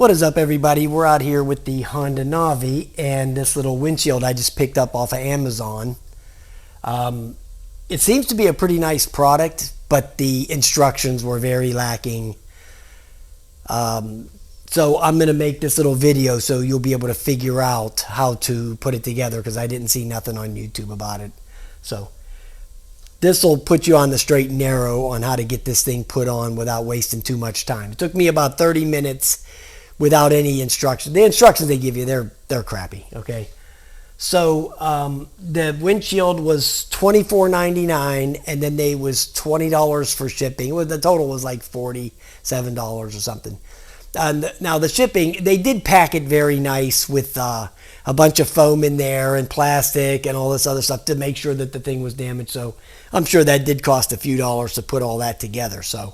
What is up, everybody? We're out here with the Honda Navi and this little windshield I just picked up off of Amazon. It seems to be a pretty nice product, but the instructions were very lacking. So I'm going to make this little video so you'll be able to figure out how to put it together, because I didn't see nothing on YouTube about it. So this will put you on the straight and narrow on how to get this thing put on without wasting too much time. It took me about 30 minutes without any instructions. The instructions they give you, they're crappy, okay? So the windshield was $24.99, and then they was $20 for shipping. The total was like $47 or something. Now the shipping, they did pack it very nice with a bunch of foam in there and plastic and all this other stuff to make sure that the thing was damaged. So I'm sure that did cost a few dollars to put all that together. So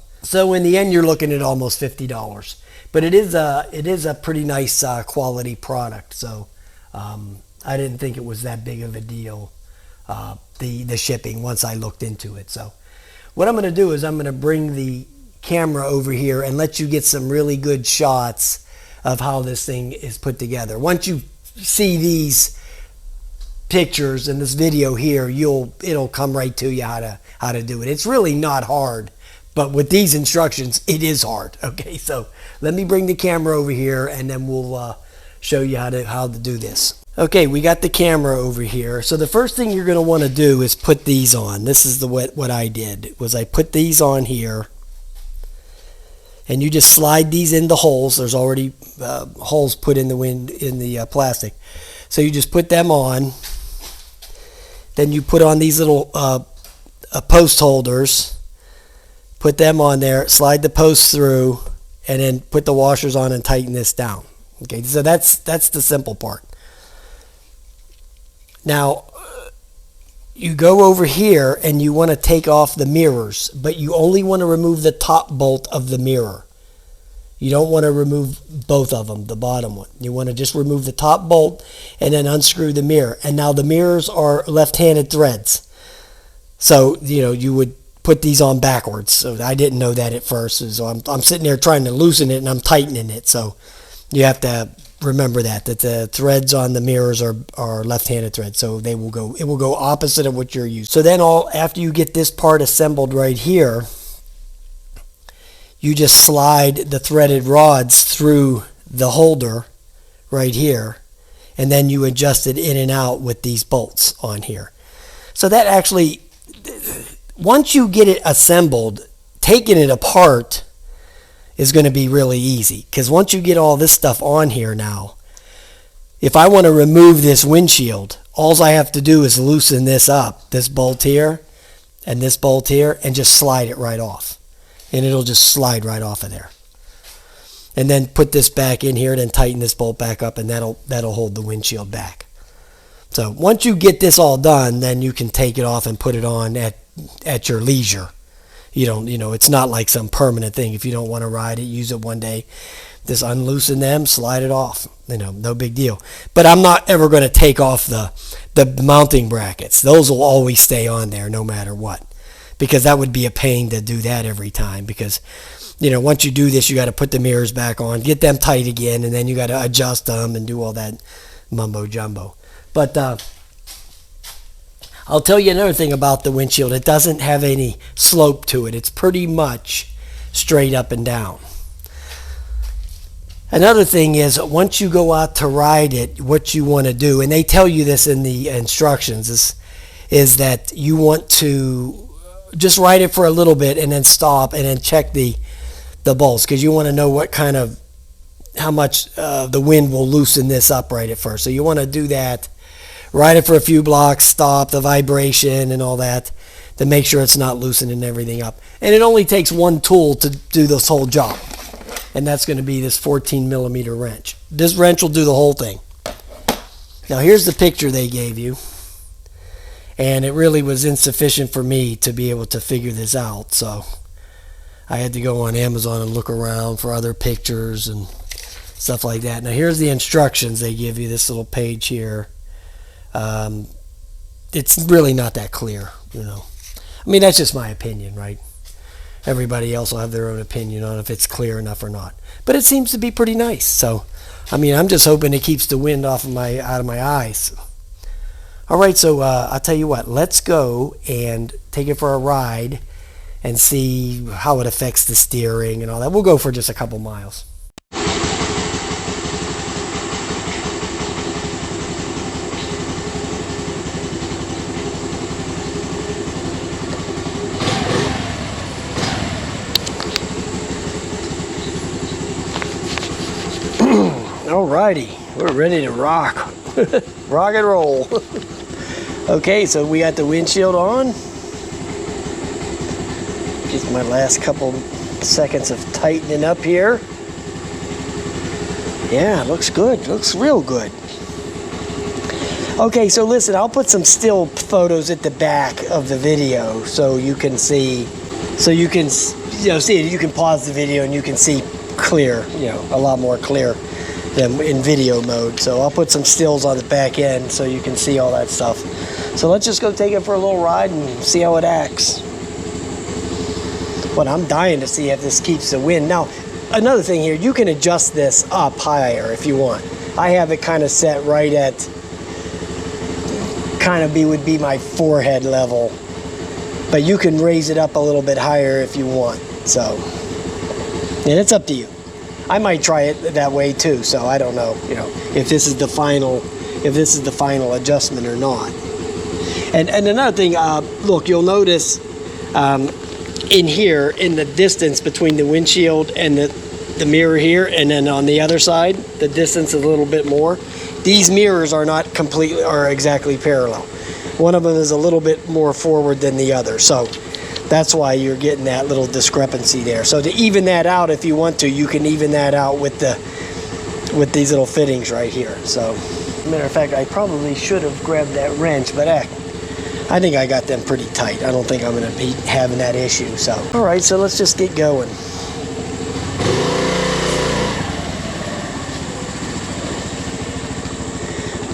in the end, you're looking at almost $50. But it is a pretty nice quality product. So I didn't think it was that big of a deal, the shipping, once I looked into it. So what I'm going to do is I'm going to bring the camera over here and let you get some really good shots of how this thing is put together. Once you see these pictures in this video here, it'll come right to you how to do it. It's really not hard, but with these instructions, it is hard. Okay, so let me bring the camera over here and then we'll show you how to do this. Okay, we got the camera over here. So the first thing you're going to want to do is put these on. This is what I did, was I put these on here, and you just slide these in the holes. There's already holes put in the plastic. So you just put them on. Then you put on these little post holders. Put them on there, slide the posts through, and then put the washers on and tighten this down. Okay, so that's the simple part. Now, you go over here and you want to take off the mirrors, but you only want to remove the top bolt of the mirror. You don't want to remove both of them, the bottom one. You want to just remove the top bolt and then unscrew the mirror. And now the mirrors are left-handed threads. So, you would put these on backwards. So I didn't know that at first. So I'm sitting there trying to loosen it and I'm tightening it. So you have to remember that the threads on the mirrors are left-handed threads. So it will go opposite of what you're using. So then after you get this part assembled right here, you just slide the threaded rods through the holder right here, and then you adjust it in and out with these bolts on here. So that actually, once you get it assembled, taking it apart is going to be really easy, because once you get all this stuff on here now, if I want to remove this windshield, all I have to do is loosen this up, this bolt here and this bolt here, and just slide it right off, and it'll just slide right off of there. And then put this back in here and then tighten this bolt back up, and that'll hold the windshield back. So once you get this all done, then you can take it off and put it on at your leisure. It's not like some permanent thing. If you don't want to ride it, use it one day, just unloosen them, slide it off. No big deal. But I'm not ever going to take off the mounting brackets. Those will always stay on there no matter what, because that would be a pain to do that every time. Because once you do this, you got to put the mirrors back on, get them tight again, and then you got to adjust them and do all that mumbo jumbo. But I'll tell you another thing about the windshield. It doesn't have any slope to it. It's pretty much straight up and down. Another thing is, once you go out to ride it, what you want to do, and they tell you this in the instructions, is that you want to just ride it for a little bit and then stop and then check the bolts, because you want to know how much the wind will loosen this up right at first. So you want to do that. Ride it for a few blocks, stop the vibration and all that to make sure it's not loosening everything up. And it only takes one tool to do this whole job, and that's going to be this 14mm wrench. This wrench will do the whole thing. Now here's the picture they gave you, and it really was insufficient for me to be able to figure this out. So I had to go on Amazon and look around for other pictures and stuff like that. Now here's the instructions they give you, this little page here. It's really not that clear, I mean, that's just my opinion, right? everybody else will have their own opinion on if it's clear enough or not. But it seems to be pretty nice. So, I mean, I'm just hoping it keeps the wind out of my eyes. All right, so I'll tell you what. Let's go and take it for a ride and see how it affects the steering and all that. We'll go for just a couple miles. Alrighty, we're ready to rock. Rock and roll. Okay, so we got the windshield on. Just my last couple seconds of tightening up here. Yeah, looks good. Looks real good. Okay, so listen, I'll put some still photos at the back of the video so you can see. So you can, see it. You can pause the video and you can see clear. A lot more clear than in video mode. So I'll put some stills on the back end so you can see all that stuff. So let's just go take it for a little ride and see how it acts. But I'm dying to see if this keeps the wind. Now, another thing here, you can adjust this up higher if you want. I have it kind of set right at, would be my forehead level. But you can raise it up a little bit higher if you want. So, and it's up to you. I might try it that way too, so I don't know, if this is the final adjustment or not. And another thing, look, you'll notice in here, in the distance between the windshield and the mirror here, and then on the other side, the distance is a little bit more. These mirrors are not completely or exactly parallel. One of them is a little bit more forward than the other, so that's why you're getting that little discrepancy there. So to even that out, if you want to, you can even that out with these little fittings right here. So, matter of fact, I probably should have grabbed that wrench, but I think I got them pretty tight. I don't think I'm going to be having that issue. So, all right, so let's just get going.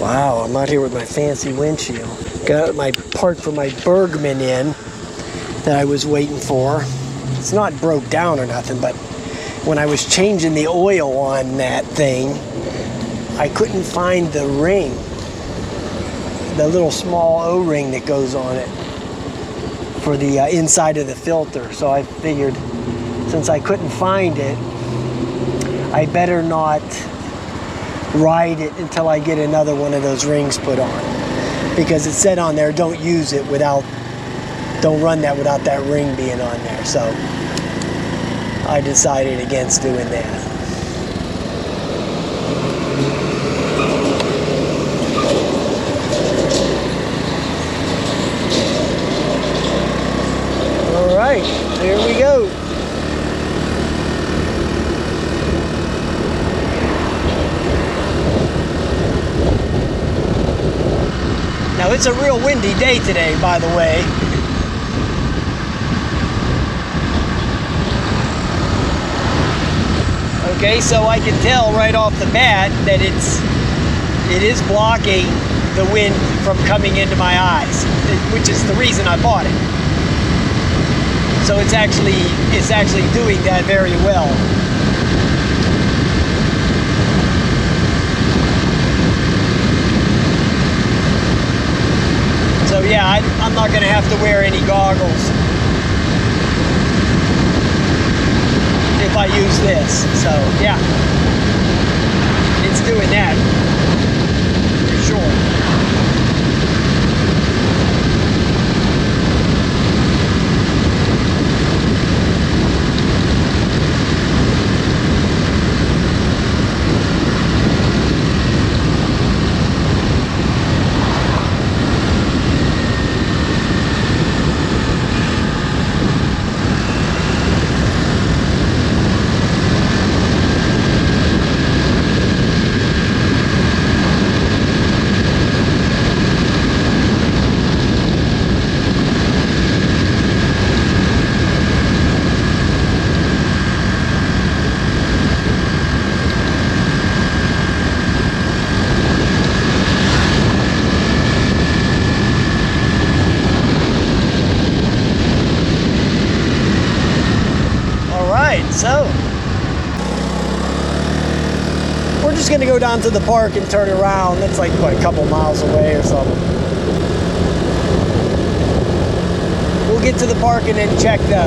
Wow, I'm out here with my fancy windshield. Got my part for my Bergman in that I was waiting for. It's not broke down or nothing, but when I was changing the oil on that thing, I couldn't find the ring, the little small O-ring that goes on it for the inside of the filter. So I figured, since I couldn't find it, I better not ride it until I get another one of those rings put on, because it said on there, don't run that without that ring being on there. So I decided against doing that. All right, here we go. Now it's a real windy day today, by the way. Okay, so I can tell right off the bat that it is blocking the wind from coming into my eyes, which is the reason I bought it. So it's actually doing that very well. So yeah, I'm not going to have to wear any goggles if I use this. So yeah, it's doing that for sure. right, so we're just gonna go down to the park and turn around. That's like, what, a couple miles away or something. We'll get to the park and then check the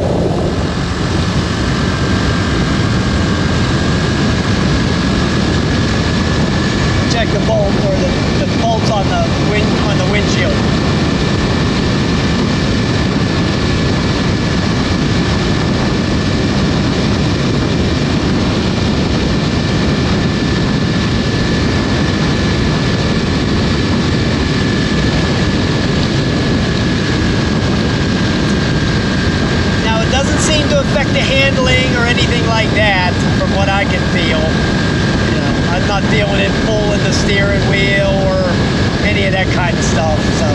bolt, or the bolts on the windshield. Now it doesn't seem to affect the handling or anything like that, from what I can feel. I'm not feeling it pulling the steering wheel or any of that kind of stuff, so.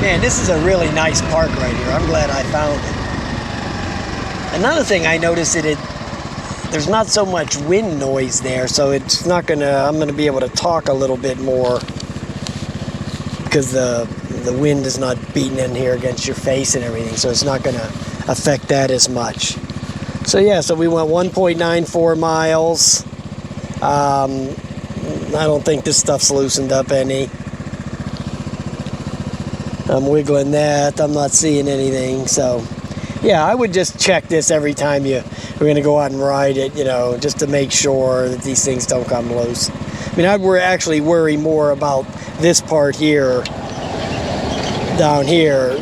Man, this is a really nice park right here. I'm glad I found it. Another thing I noticed there's not so much wind noise there, so it's not I'm gonna be able to talk a little bit more because the wind is not beating in here against your face and everything, so it's not gonna affect that as much. So yeah, so we went 1.94 miles. I don't think this stuff's loosened up any. I'm wiggling that. I'm not seeing anything. So, yeah, I would just check this every time we're going to go out and ride it, just to make sure that these things don't come loose. I mean, I'd actually worry more about this part here, down here,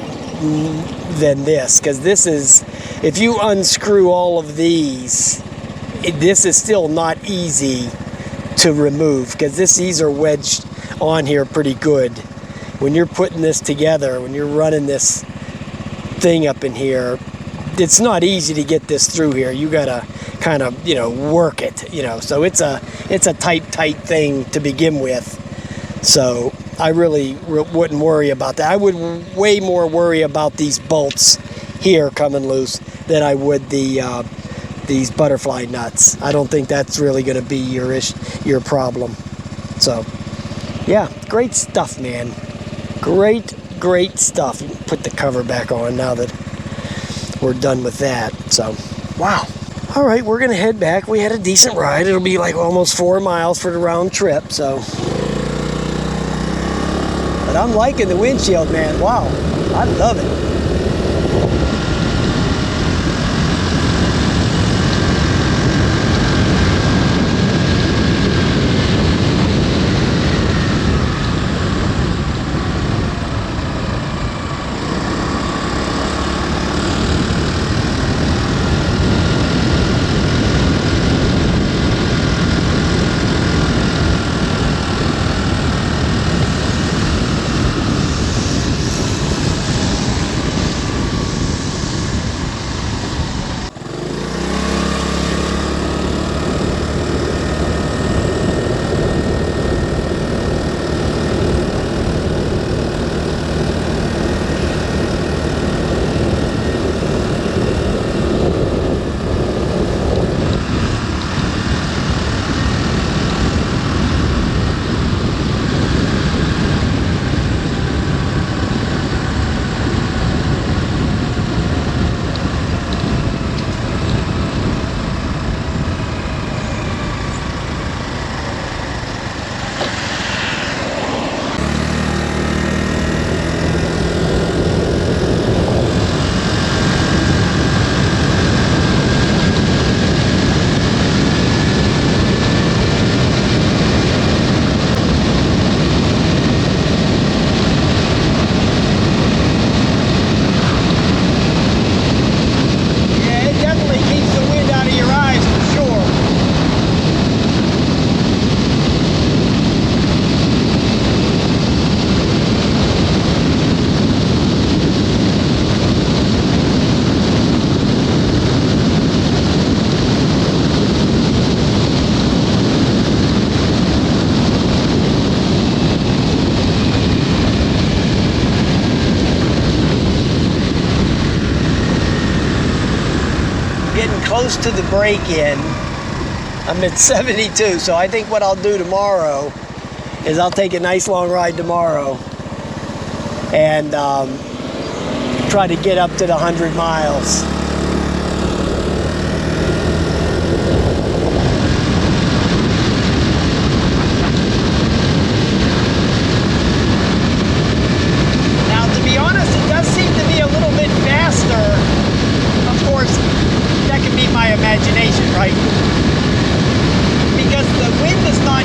than this. Because this is, if you unscrew all of these, this is still not easy to remove. Because these are wedged on here pretty good. When you're putting this together, when you're running this thing up in here, it's not easy to get this through here. You gotta kind of, work it, So it's a tight thing to begin with. So I really wouldn't worry about that. I would way more worry about these bolts here coming loose than I would these butterfly nuts. I don't think that's really gonna be your problem. So yeah, great stuff, man. Great stuff. Put the cover back on now that we're done with that. So, wow. All right, we're going to head back. We had a decent ride. It'll be like almost 4 miles for the round trip, so. But I'm liking the windshield, man. Wow, I love it. getting close to the break-in. I'm at 72, so I think what I'll do tomorrow is I'll take a nice long ride tomorrow and try to get up to the 100 miles. Now, to be honest, it does seem to be a little bit faster. Of course, that could be my imagination, right? Because the wind is not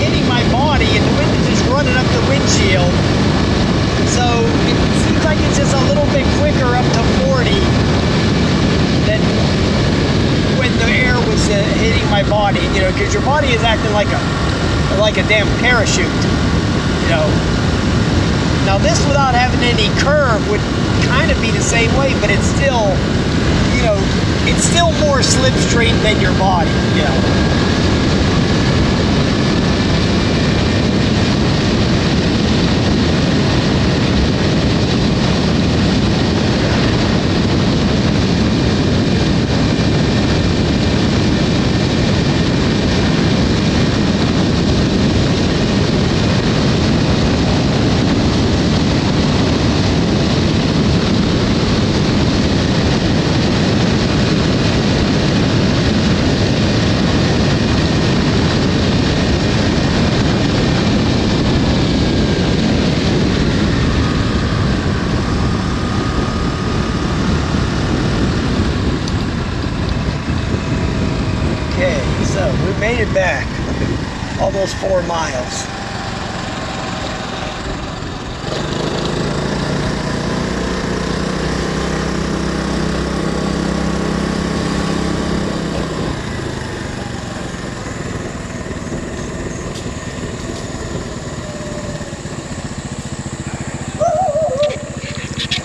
hitting my body and the wind is just running up the windshield. So it seems like it's just a little bit quicker up to 40 than when the air was hitting my body, you know, because your body is acting like a damn parachute, you know. Now this without having any curve would kind of be the same way, but it's still, you know, it's still more slipstream than your body, you know. Okay, so we made it back, almost 4 miles.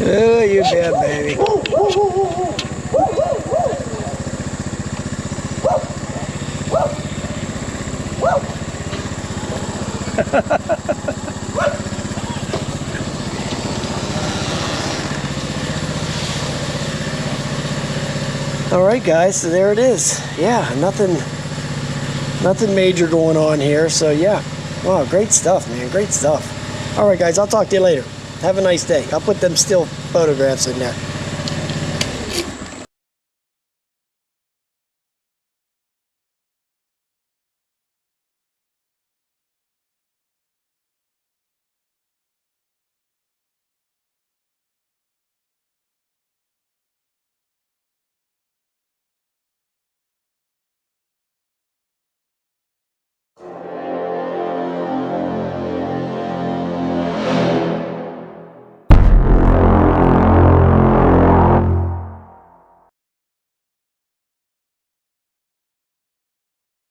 Oh, you bet, baby. All right, guys, so there it is. Yeah, nothing major going on here. So yeah, wow, great stuff, man, great stuff. All right, guys, I'll talk to you later. Have a nice day. I'll put them still photographs in there.